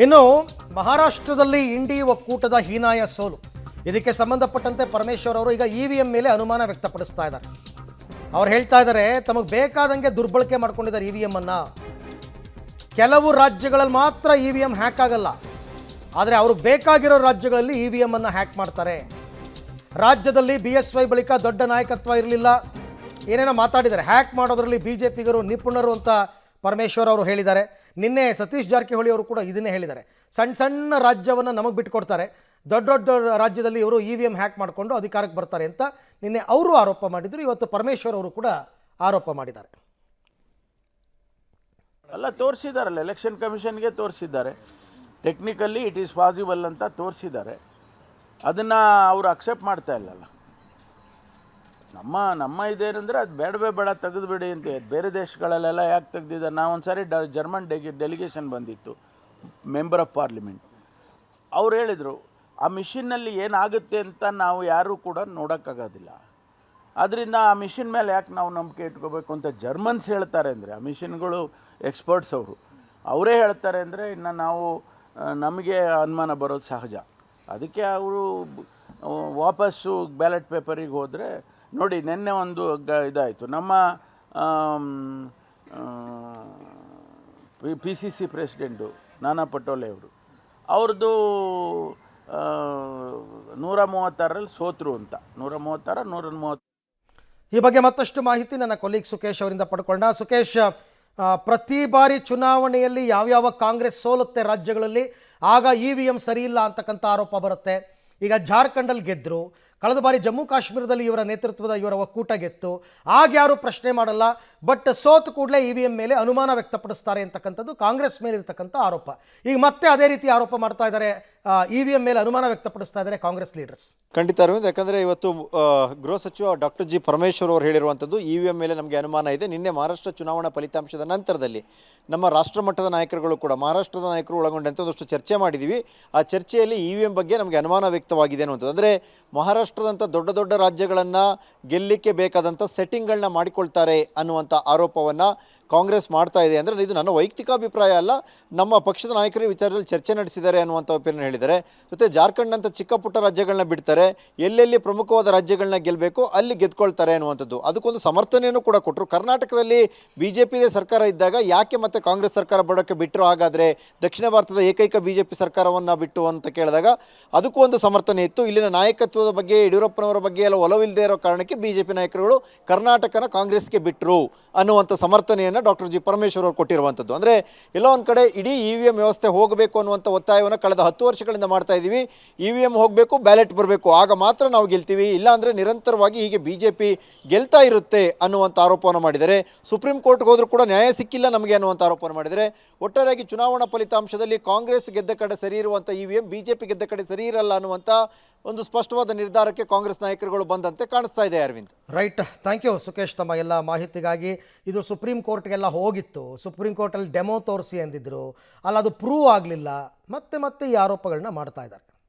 ಇನ್ನು ಮಹಾರಾಷ್ಟ್ರದಲ್ಲಿ ಇಂಡಿ ಒಕ್ಕೂಟದ ಹೀನಾಯ ಸೋಲು. ಇದಕ್ಕೆ ಸಂಬಂಧಪಟ್ಟಂತೆ ಪರಮೇಶ್ವರ್ ಅವರು ಈಗ ಇವಿಎಂ ಮೇಲೆ ಅನುಮಾನ ವ್ಯಕ್ತಪಡಿಸ್ತಾ ಇದ್ದಾರೆ. ಅವ್ರು ಹೇಳ್ತಾ ಇದ್ದಾರೆ ತಮಗೆ ಬೇಕಾದಂಗೆ ದುರ್ಬಳಕೆ ಮಾಡ್ಕೊಂಡಿದ್ದಾರೆ ಇವಿಎಂ ಅನ್ನ. ಕೆಲವು ರಾಜ್ಯಗಳಲ್ಲಿ ಮಾತ್ರ ಇವಿಎಂ ಹ್ಯಾಕ್ ಆಗಲ್ಲ, ಆದರೆ ಅವ್ರಿಗೆ ಬೇಕಾಗಿರೋ ರಾಜ್ಯಗಳಲ್ಲಿ ಇವಿಎಂ ಅನ್ನ ಹ್ಯಾಕ್ ಮಾಡ್ತಾರೆ. ರಾಜ್ಯದಲ್ಲಿ BSY ಬಳಿಕ ದೊಡ್ಡ ನಾಯಕತ್ವ ಇರಲಿಲ್ಲ, ಏನೇನೋ ಮಾತಾಡಿದ್ದಾರೆ. ಹ್ಯಾಕ್ ಮಾಡೋದ್ರಲ್ಲಿ BJಪಿಗರು ನಿಪುಣರು ಅಂತ ಪರಮೇಶ್ವರ್ ಅವರು ಹೇಳಿದ್ದಾರೆ. ನಿನ್ನೆ ಸತೀಶ್ ಜಾರಕಿಹೊಳಿ ಅವರು ಕೂಡ ಇದನ್ನೇ ಹೇಳಿದ್ದಾರೆ. ಸಣ್ಣ ಸಣ್ಣ ರಾಜ್ಯವನ್ನು ನಮಗೆ ಬಿಟ್ಟುಕೊಡ್ತಾರೆ, ದೊಡ್ಡ ದೊಡ್ಡ ರಾಜ್ಯದಲ್ಲಿ ಇವರು ಇವಿಎಂ ಹ್ಯಾಕ್ ಮಾಡಿಕೊಂಡು ಅಧಿಕಾರಕ್ಕೆ ಬರ್ತಾರೆ ಅಂತ ನಿನ್ನೆ ಅವರು ಆರೋಪ ಮಾಡಿದರು. ಇವತ್ತು ಪರಮೇಶ್ವರ್ ಅವರು ಕೂಡ ಆರೋಪ ಮಾಡಿದ್ದಾರೆ. ಅಲ್ಲ, ತೋರಿಸಿದಾರಲ್ಲ, ಎಲೆಕ್ಷನ್ ಕಮಿಷನ್ಗೆ ತೋರಿಸಿದ್ದಾರೆ. ಟೆಕ್ನಿಕಲಿ ಇಟ್ ಈಸ್ ಪಾಸಿಬಲ್ ಅಂತ ತೋರಿಸಿದ್ದಾರೆ. ಅದನ್ನು ಅವರು ಅಕ್ಸೆಪ್ಟ್ ಮಾಡ್ತಾ ಇಲ್ಲಲ್ಲ. ನಮ್ಮ ಇದೇನೆಂದರೆ ಅದು ಬೇಡ ತೆಗೆದುಬಿಡಿ ಅಂತ. ಬೇರೆ ದೇಶಗಳಲ್ಲೆಲ್ಲ ಯಾಕೆ ತೆಗೆದಿದ್ದಾರೆ? ನಾವೊಂದು ಸಾರಿ ಜರ್ಮನ್ ಡೆಲಿಗೇಷನ್ ಬಂದಿತ್ತು, ಮೆಂಬರ್ ಆಫ್ ಪಾರ್ಲಿಮೆಂಟ್. ಅವ್ರು ಹೇಳಿದರು ಆ ಮಿಷಿನ್ನಲ್ಲಿ ಏನಾಗುತ್ತೆ ಅಂತ ನಾವು ಯಾರೂ ಕೂಡ ನೋಡೋಕ್ಕಾಗೋದಿಲ್ಲ, ಅದರಿಂದ ಆ ಮಿಷಿನ್ ಮೇಲೆ ಯಾಕೆ ನಾವು ನಂಬಿಕೆ ಇಟ್ಕೋಬೇಕು ಅಂತ ಜರ್ಮನ್ಸ್ ಹೇಳ್ತಾರೆ. ಅಂದರೆ ಆ ಮಿಷಿನ್ಗಳು ಎಕ್ಸ್ಪರ್ಟ್ಸ್ ಅವರೇ ಹೇಳ್ತಾರೆ ಅಂದರೆ ಇನ್ನು ನಮಗೆ ಅನುಮಾನ ಬರೋದು ಸಹಜ. ಅದಕ್ಕೆ ಅವರು ವಾಪಸ್ಸು ಬ್ಯಾಲೆಟ್ ಪೇಪರಿಗೆ ಹೋದರೆ ನೋಡಿ. ನಿನ್ನೆ ಒಂದು ಇದಾಯಿತು. ನಮ್ಮ PCC ಪ್ರೆಸಿಡೆಂಟು ನಾನಾ ಪಟೋಲೆ ಅವ್ರದ್ದು 136ರಲ್ಲಿ ಸೋತರು ಅಂತ. 130. ಈ ಬಗ್ಗೆ ಮತ್ತಷ್ಟು ಮಾಹಿತಿ ನನ್ನ ಕೊಲೀಗ್ ಸುಕೇಶ್ ಅವರಿಂದ ಪಡ್ಕೊಂಡ. ಸುಕೇಶ್, ಪ್ರತಿ ಬಾರಿ ಚುನಾವಣೆಯಲ್ಲಿ ಯಾವ್ಯಾವ ಕಾಂಗ್ರೆಸ್ ಸೋಲುತ್ತೆ ರಾಜ್ಯಗಳಲ್ಲಿ, ಆಗ ಇವಿಎಂ ಸರಿ ಇಲ್ಲ ಅಂತಕ್ಕಂಥ ಆರೋಪ ಬರುತ್ತೆ. ಈಗ ಜಾರ್ಖಂಡಲ್ಲಿ ಗೆದ್ದರು, ಕಳೆದ ಬಾರಿ ಜಮ್ಮು ಕಾಶ್ಮೀರದಲ್ಲಿ ಇವರ ನೇತೃತ್ವದ ಇವರ ಒಕ್ಕೂಟ ಗೆತ್ತು, ಆಗ ಯಾರು ಪ್ರಶ್ನೆ ಮಾಡಲ್ಲ. ಬಟ್ ಸೋತು ಕೂಡಲೇ ಇವಿಎಂ ಮೇಲೆ ಅನುಮಾನ ವ್ಯಕ್ತಪಡಿಸ್ತಾರೆ ಅಂತಕ್ಕಂಥದ್ದು ಕಾಂಗ್ರೆಸ್ ಮೇಲೆ ಇರತಕ್ಕಂಥ ಆರೋಪ. ಈಗ ಮತ್ತೆ ಅದೇ ರೀತಿ ಆರೋಪ ಮಾಡ್ತಾ ಇದ್ದಾರೆ, ಇವಿಎಂ ಮೇಲೆ ಅನುಮಾನ ವ್ಯಕ್ತಪಡಿಸ್ತಾ ಇದ್ದಾರೆ ಕಾಂಗ್ರೆಸ್ ಲೀಡರ್ಸ್. ಖಂಡಿತ ಅರವಿಂದ್, ಯಾಕಂದರೆ ಇವತ್ತು ಗೃಹ ಸಚಿವ ಡಾಕ್ಟರ್ ಜಿ ಪರಮೇಶ್ವರ್ ಅವರು ಹೇಳಿರುವಂಥದ್ದು ಇವಿಎಂ ಮೇಲೆ ನಮಗೆ ಅನುಮಾನ ಇದೆ. ನಿನ್ನೆ ಮಹಾರಾಷ್ಟ್ರ ಚುನಾವಣಾ ಫಲಿತಾಂಶದ ನಂತರದಲ್ಲಿ ನಮ್ಮ ರಾಷ್ಟ್ರ ಮಟ್ಟದ ನಾಯಕರುಗಳು ಕೂಡ, ಮಹಾರಾಷ್ಟ್ರದ ನಾಯಕರು ಒಳಗೊಂಡಂತೆ ಒಂದಷ್ಟು ಚರ್ಚೆ ಮಾಡಿದ್ದೀವಿ. ಆ ಚರ್ಚೆಯಲ್ಲಿ ಇವಿಎಂ ಬಗ್ಗೆ ನಮಗೆ ಅನುಮಾನ ವ್ಯಕ್ತವಾಗಿದೆ ಅನ್ನುವಂಥದ್ದು. ಅಂದರೆ ಮಹಾರಾಷ್ಟ್ರದಂಥ ದೊಡ್ಡ ದೊಡ್ಡ ರಾಜ್ಯಗಳನ್ನು ಗೆಲ್ಲಲಿಕ್ಕೆ ಬೇಕಾದಂಥ ಸೆಟ್ಟಿಂಗ್ಗಳನ್ನ ಮಾಡಿಕೊಳ್ತಾರೆ ಅನ್ನುವಂಥ ಆರೋಪವನ್ನು ಕಾಂಗ್ರೆಸ್ ಮಾಡ್ತಾ ಇದೆ. ಅಂದರೆ ಇದು ನನ್ನ ವೈಯಕ್ತಿಕ ಅಭಿಪ್ರಾಯ ಅಲ್ಲ, ನಮ್ಮ ಪಕ್ಷದ ನಾಯಕರು ವಿಚಾರದಲ್ಲಿ ಚರ್ಚೆ ನಡೆಸಿದ್ದಾರೆ ಅನ್ನುವಂಥ ಒಪಿನಿಯನ್ ಹೇಳಿದ್ದಾರೆ. ಜೊತೆ ಜಾರ್ಖಂಡ್ ಅಂತ ಚಿಕ್ಕ ಪುಟ್ಟ ರಾಜ್ಯಗಳನ್ನ ಬಿಡ್ತಾರೆ, ಎಲ್ಲೆಲ್ಲಿ ಪ್ರಮುಖವಾದ ರಾಜ್ಯಗಳನ್ನ ಗೆಲ್ಲಬೇಕು ಅಲ್ಲಿ ಗೆದ್ಕೊಳ್ತಾರೆ ಅನ್ನುವಂಥದ್ದು. ಅದಕ್ಕೊಂದು ಸಮರ್ಥನೆಯನ್ನು ಕೂಡ ಕೊಟ್ಟರು. ಕರ್ನಾಟಕದಲ್ಲಿ BJಪಿಗೆ ಸರ್ಕಾರ ಇದ್ದಾಗ ಯಾಕೆ ಮತ್ತೆ ಕಾಂಗ್ರೆಸ್ ಸರ್ಕಾರ ಬರೋಕ್ಕೆ ಬಿಟ್ಟರು? ಹಾಗಾದರೆ ದಕ್ಷಿಣ ಭಾರತದ ಏಕೈಕ BJP ಸರ್ಕಾರವನ್ನು ಬಿಟ್ಟು ಅಂತ ಕೇಳಿದಾಗ ಅದಕ್ಕೂ ಒಂದು ಸಮರ್ಥನೆ ಇತ್ತು. ಇಲ್ಲಿನ ನಾಯಕತ್ವದ ಬಗ್ಗೆ, ಯಡಿಯೂರಪ್ಪನವರ ಬಗ್ಗೆ ಎಲ್ಲ ಒಲವಿಲ್ಲದೆ ಇರೋ ಕಾರಣಕ್ಕೆ BJP ನಾಯಕರುಗಳು ಕರ್ನಾಟಕನ ಕಾಂಗ್ರೆಸ್ಗೆ ಬಿಟ್ಟರು ಅನ್ನುವಂಥ ಸಮರ್ಥನೆಯನ್ನು ಡಾಕ್ಟರ್ ಜಿ ಪರಮೇಶ್ವರ್ ಅವರು ಕೊಟ್ಟಿರುವಂಥದ್ದು. ಅಂದರೆ ಎಲ್ಲೋ ಒಂದು ಕಡೆ ಇಡೀ ಇವಿಎಂ ವ್ಯವಸ್ಥೆ ಹೋಗಬೇಕು ಅನ್ನುವಂಥ ಒತ್ತಾಯವನ್ನು ಕಳೆದ 10 ವರ್ಷಗಳಿಂದ ಮಾಡ್ತಾ ಇದ್ದೀವಿ. ಇವಿಎಂ ಹೋಗಬೇಕು, ಬ್ಯಾಲೆಟ್ ಬರಬೇಕು, ಆಗ ಮಾತ್ರ ನಾವು ಗೆಲ್ತೀವಿ, ಇಲ್ಲಾಂದರೆ ನಿರಂತರವಾಗಿ ಹೀಗೆ BJP ಗೆಲ್ತಾ ಇರುತ್ತೆ ಅನ್ನುವಂಥ ಆರೋಪವನ್ನು ಮಾಡಿದರೆ. ಸುಪ್ರೀಂ ಕೋರ್ಟ್ಗೆ ಹೋದರೂ ಕೂಡ ನ್ಯಾಯ ಸಿಕ್ಕಿಲ್ಲ ನಮಗೆ ಅನ್ನುವಂಥ ಆರೋಪವನ್ನು ಮಾಡಿದರೆ. ಒಟ್ಟಾರೆಯಾಗಿ ಚುನಾವಣಾ ಫಲಿತಾಂಶದಲ್ಲಿ ಕಾಂಗ್ರೆಸ್ ಗೆದ್ದ ಕಡೆ ಸರಿ ಇರುವಂಥ ಇವಿಎಂ, BJP ಗೆದ್ದ ಕಡೆ ಸರಿ ಇರಲ್ಲ ಅನ್ನುವಂಥ ಒಂದು ಸ್ಪಷ್ಟವಾದ ನಿರ್ಧಾರಕ್ಕೆ ಕಾಂಗ್ರೆಸ್ ನಾಯಕರುಗಳು ಬಂದಂತೆ ಕಾಣಿಸ್ತಾ ಇದೆ. Arvind, right, thank you Sukesh ತಮ್ಮ ಎಲ್ಲ ಮಾಹಿತಿಗಾಗಿ. ಇದು ಸುಪ್ರೀಂ ಕೋರ್ಟ್ಗೆಲ್ಲ ಹೋಗಿತ್ತು, ಸುಪ್ರೀಂ ಕೋರ್ಟಲ್ಲಿ ಡೆಮೋ ತೋರಿಸಿ ಅಂದಿದ್ರು, ಅಲ್ಲ ಅದು ಪ್ರೂವ್ ಆಗಲಿಲ್ಲ, ಮತ್ತೆ ಈ ಆರೋಪಗಳನ್ನ ಮಾಡ್ತಾ ಇದ್ದಾರೆ.